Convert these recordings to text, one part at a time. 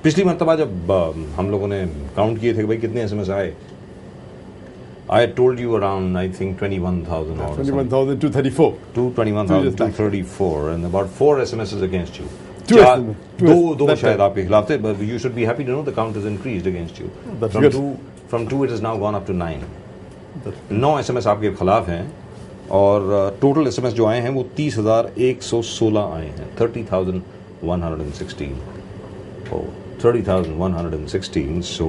पिछली मर्तबा जब हम लोगों ने काउंट किए थे कि भाई कितने एसएमएस आए, I had told you around, I think, 21,000 or 21,234. 21,234, and about 4 SMSs against you. Two शायद आपके खिलाफ थे, but you should be happy to know the count has increased against you. That's good. From 2 it has now gone up to 9. 9 SMS आपके खिलाफ हैं और total SMS जो आए हैं वो 30,116 आए हैं. 30,116. Oh, 30,116. So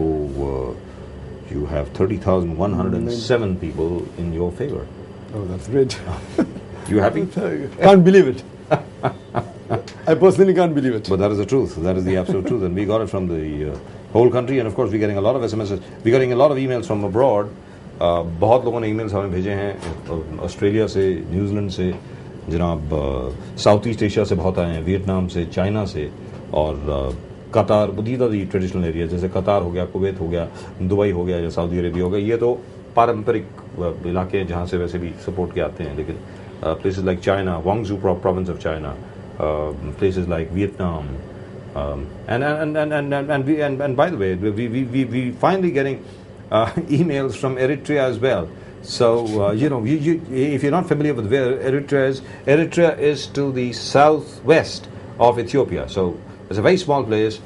you have 30,107 people in your favor. Oh, that's great. You happy? Can't believe it. I personally can't believe it. But that is the truth. That is the absolute truth. And we got it from the whole country. And of course, we're getting a lot of SMSs. We're getting a lot of emails from abroad. बहुत लोगों ने emails हमें भेजे हैं Australia से, New Zealand से, जनाब south east Asia से बहुत आए हैं, वियतनाम से, चाइना से और कतार, these are the traditional areas, जैसे कतार हो गया, कुवैत हो गया, दुबई हो गया या सऊदी अरेबिया हो गया. ये तो पारंपरिक इलाके हैं जहाँ से वैसे भी सपोर्ट के आते हैं. लेकिन places like China, Guangzhou province of China, places like Vietnam, and by the way, we finally getting emails from Eritrea as well. So you if you're not familiar with where Eritrea is to the southwest of Ethiopia. So it's a very small place.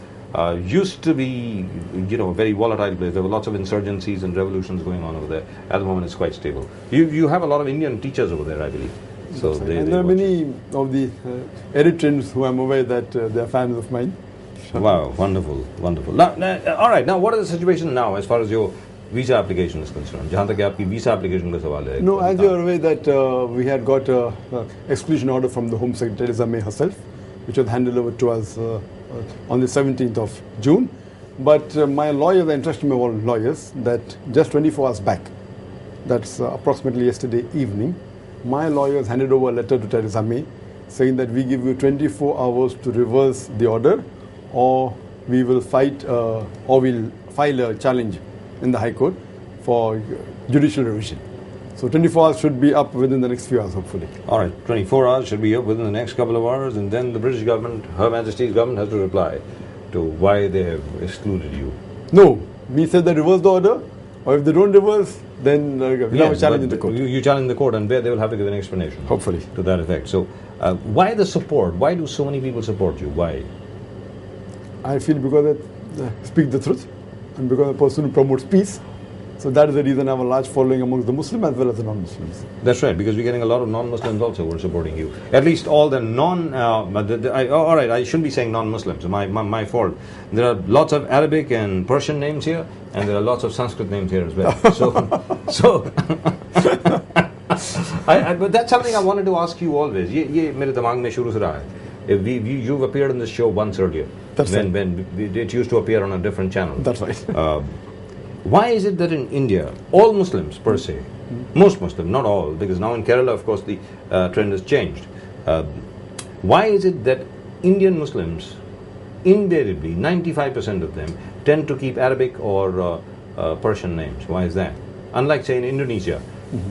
Used to be, a very volatile place. There were lots of insurgencies and revolutions going on over there. At the moment, it's quite stable. You have a lot of Indian teachers over there, I believe. So there are many of the Eritreans who I'm aware that they are fans of mine. Wow, wonderful, wonderful. Now, all right. Now, what is the situation now as far as your visa application is concerned? जहाँ तक कि आपकी visa application का सवाल है. No, as you're aware that we had got a exclusion order from the Home Secretary Theresa May herself, which was handed over to us on the 17th of June. But my lawyers, I entrusted my lawyers that just 24 hours back, that's approximately yesterday evening, my lawyers handed over a letter to Theresa May saying that we give you 24 hours to reverse the order, or we will fight or we'll file a challenge in the High Court for judicial revision. So 24 hours should be up within the next few hours, hopefully. All right, 24 hours should be up within the next couple of hours, and then the British government, Her Majesty's government, has to reply to why they have excluded you. No, we said they reverse the order, or if they don't reverse, then we'll have a challenge in the court. You challenge the court, and there they will have to give an explanation. Hopefully. To that effect. So, why the support? Why do so many people support you? Why? I feel because I speak the truth, and because I'm a person who promotes peace. So that is the reason I have a large following amongst the Muslims as well as the non-Muslims. That's right, because we're getting a lot of non-Muslims also who are supporting you. At least all the all right, I shouldn't be saying non-Muslims. My fault. There are lots of Arabic and Persian names here, and there are lots of Sanskrit names here as well. But that's something I wanted to ask you always. ये मेरे दिमाग में शुरू से रहा है. You've appeared on this show once earlier. That's when it used to appear on a different channel. That's right. Why is it that in India, all Muslims per se, most Muslims, not all, because now in Kerala, of course, the trend has changed. Why is it that Indian Muslims, invariably, 95% of them, tend to keep Arabic or Persian names? Why is that? Unlike, say, in Indonesia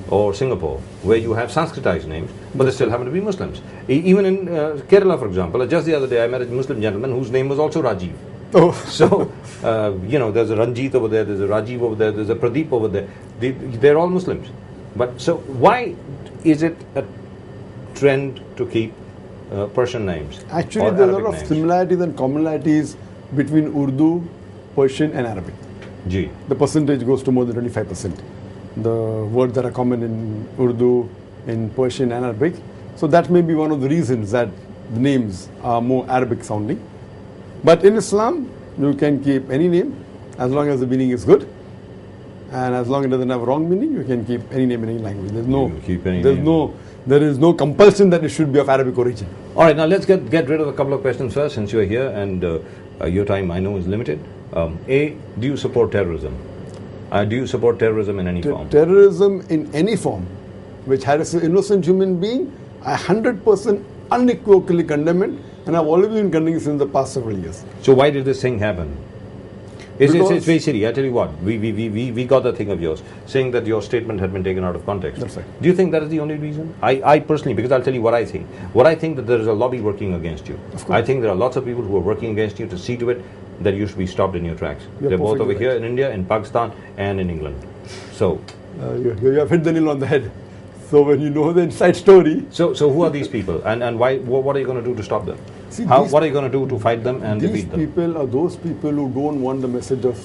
or Singapore, where you have Sanskritized names, but they still happen to be Muslims. Even in Kerala, for example, just the other day, I met a Muslim gentleman whose name was also Rajiv. Oh. So, there's a Ranjit over there, there's a Rajiv over there, there's a Pradeep over there. They're all Muslims. But so, why is it a trend to keep Persian names? Actually, there are a lot of similarities and commonalities between Urdu, Persian and Arabic. Ji. The percentage goes to more than 25%. The words that are common in Urdu, in Persian and Arabic. So that may be one of the reasons that the names are more Arabic sounding. But in Islam, you can keep any name as long as the meaning is good, and as long as it doesn't have wrong meaning, you can keep any name in any language. There is no compulsion that it should be of Arabic origin. All right, now let's get rid of a couple of questions first, since you're here and your time I know is limited. A, do you support terrorism? Do you support terrorism in any form? Terrorism in any form, which harasses an innocent human being, I 100% unequivocally condemn it. And I've always been condemning it since the past several years. So why did this thing happen? It's very silly. I tell you what, we got the thing of yours saying that your statement had been taken out of context. That's right. Do you think that is the only reason? I personally, because I'll tell you what I think. What I think that there is a lobby working against you. Of course. I think there are lots of people who are working against you to see to it that you should be stopped in your tracks. You're They're both over perfectly here in India, in Pakistan, and in England. So, you have hit the nail on the head. So when you know the inside story. so who are these people, and why? What are you going to do to stop them? See, What are you going to do to fight them and these defeat them? people are those people who don't want the message of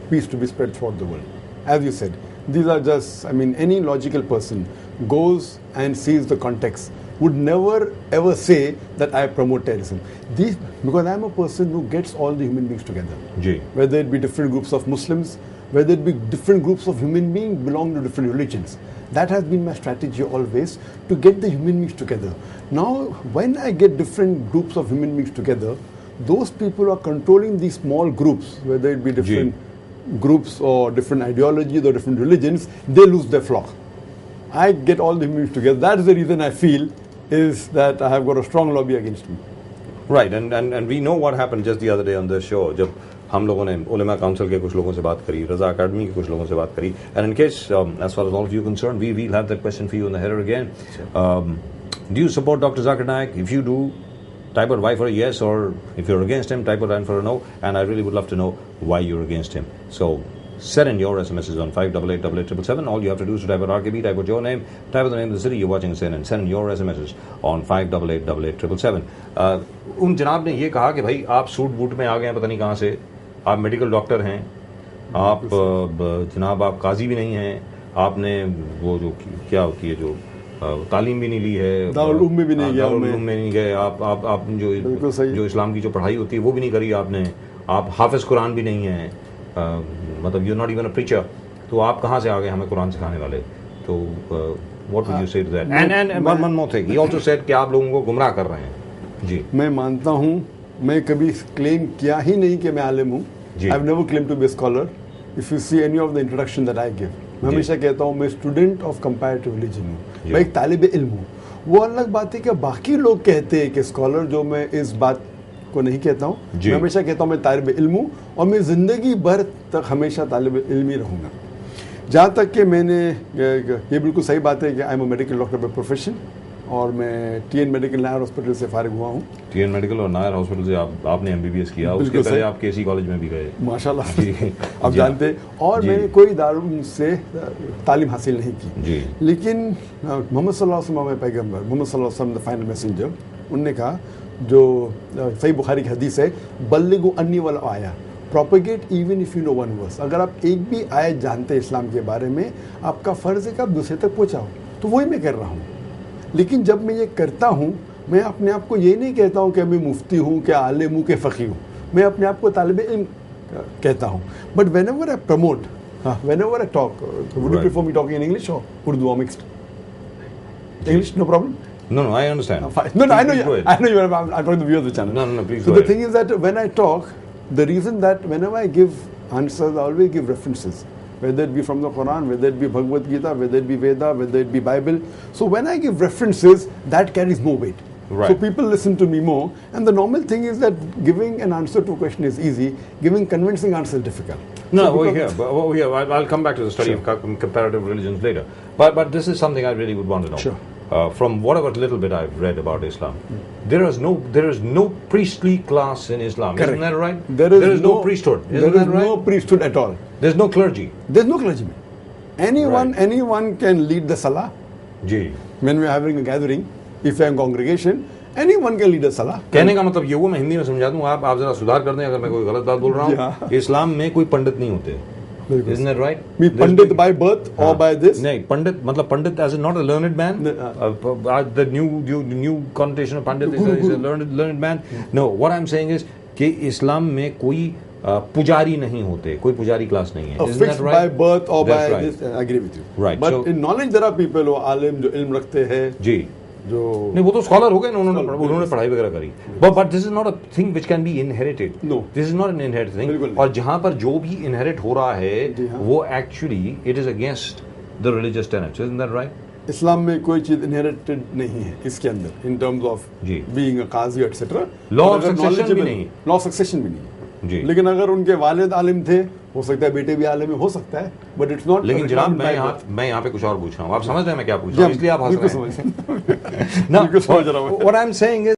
peace to be spread throughout the world. As you said, these are just, I mean, any logical person goes and sees the context would never ever say that I promote terrorism. Because I'm a person who gets all the human beings together. Ji. Whether it be different groups of Muslims, whether it be different groups of human beings belong to different religions. That has been my strategy always, to get the human beings together. Now, when I get different groups of human beings together, those people are controlling these small groups, whether it be different groups or different ideologies or different religions, they lose their flock. I get all the human beings together. That is the reason I feel is that I have got a strong lobby against me. Right, and we know what happened just the other day on this show. जब हम लोगों ने उलेमा council के कुछ लोगों से बात करी, रजा अकादमी के कुछ लोगों से बात करी, and in case as far as all of you are concerned, we'll have that question for you in the header again. Do you support Dr. Zakir Naik? If you do, type out Y for a yes, or if you're against him, type out N for a no, and I really would love to know why you're against him. So send in your SMSs on 5888877. All you have to do is to type out RKB, type out your name, type out the name of the city you're watching us in, and send in your SMSs on 5888877. उन जनाब ने ये कहा कि भाई आप suit boot में आ गए हैं पता नहीं कहाँ से, आप मेडिकल डॉक्टर हैं, आप जनाब आप काजी भी नहीं हैं, आपने वो जो क्या होती है जो तालीम भी नहीं ली है, दारुल उलूम में भी नहीं गया, दारुल उलूम में नहीं गए, आप जो इस्लाम की जो पढ़ाई होती है वो भी नहीं करी आपने, आप हाफिज कुरान भी नहीं हैं, मतलब you not even a preacher, तो आप कहाँ से आ गए हमें कुरान सिखाने वाले? तो what would you say to that? And one more thing, he also said कि आप लोगों को गुमराह कर रहे हैं. जी, मैं मानता हूँ, मैं कभी क्लेम किया ही नहीं कि मैं आलिम हूँ. I have never claim to be scholar. If you see any of the introduction that I give, मैं हमेशा कहता हूँ मैं स्टूडेंट ऑफ कंपैरेटिव रिलीजन हूँ, मैं एक तालिब इल्म हूँ. वो अलग बात है कि बाकी लोग कहते हैं कि स्कॉलर, जो मैं इस बात को नहीं कहता हूँ. मैं हमेशा कहता हूँ मैं तालिब इल्म हूँ और मैं ज़िंदगी भर तक हमेशा तालिब इल्म ही रहूँगा. जहाँ तक कि मैंने, ये बिल्कुल सही बात है कि I am a medical doctor by profession, और मैं टीएन मेडिकल नायर हॉस्पिटल से फारिग हुआ हूँ. टीएन मेडिकल और नायर हॉस्पिटल से आपने एमबीबीएस किया, उसके पहले आप केसी कॉलेज में भी गए माशाल्लाह, आप जानते. और मैंने कोई दारुल से तालीम हासिल नहीं की, लेकिन मोहम्मद सल्लल्लाहु अलैहि वसल्लम पैगम्बर, मोहम्मद सल्लल्लाहु अलैहि वसल्लम द फाइनल मैसेंजर, उनने कहा, जो सही बुखारी की हदीस है, बल्लिगु अन्नी वल आया, propagate even if you know one verse. अगर आप एक भी आयत जानते हैं इस्लाम के बारे में, आपका फ़र्ज़ है कि आप दूसरे तक पहुँचाओ. तो वही मैं कर रहा हूँ. लेकिन जब मैं ये करता हूँ, मैं अपने आप को ये नहीं कहता हूँ कि मैं मुफ्ती हूँ, कि आलिम हूँ, कि फ़क़ीह हूँ. मैं अपने आप को तालिब इल्म कहता हूँ. But when ever I promote, when ever I talk, would you prefer me talking in English और उर्दू और mixed? English, no problem? No, I understand. No, I know you. I'm talking to the viewers of the channel. No, please. So the thing is that when I talk, the reason that whenever I give answers, I always give references, whether it be from the Quran, whether it be Bhagavad Gita, whether it be Veda, whether it be Bible. So when I give references, that carries more weight. Right. So people listen to me more. And the normal thing is that giving an answer to a question is easy, giving convincing answer is difficult. No, over here. I'll come back to the study of comparative religions later. But this is something I really would want to know. Sure. From whatever little bit I've read about Islam, there is no priestly class in Islam. Correct. Isn't that right? There is no priesthood. Isn't that right? There is no priesthood at all. There's no clergy. There's no clergyman. Anyone can lead the salah. When we are having a gathering, if I am congregation, anyone can lead a salah. कहने का मतलब ये हुआ, मैं हिंदी में समझा दूं, आप जरा सुधार कर दें अगर मैं कोई गलत बात बोल रहा हूँ. इस्लाम में कोई पंडित नहीं होते. Isn't that right? Me pandit by birth or by this? नहीं, पंडित मतलब पंडित as in not a learned man. The new connotation of pandit is a learned man. No, what I'm saying is कि इस्लाम में कोई पुजारी नहीं होते, कोई पुजारी क्लास नहीं है. Isn't that right? By birth or by this, I agree with you. Right. But in knowledge there are people who आलिम जो इल्म रखते हैं. जी. जो नहीं, वो तो स्कॉलर हो गए, उन्होंने पढ़ाई वगैरह करी. But this is not a thing which can be inherited. No. This is not an inherited thing. और जहाँ पर जो भी inherit हो रहा है, वो actually it is against the religious tenets. Isn't that right? इस्लाम में कोई चीज इनहेरिटेड नहीं है इसके अंदर, in terms of being a qazi etc. Law of succession भी नहीं. Law of succession भी नहीं. लेकिन अगर उनके वालिद आलिम थे, हो सकता है बेटे भी आलिम हो सकता है, बट इट्स नॉट. लेकिन जनाब मैं यहाँ पे कुछ और पूछ रहा हूँ, आप समझ रहे हैं मैं क्या पूछ रहा हूँ, इसलिए आप हंस रहे हैं. समझ रहा हूँ. What I'm saying is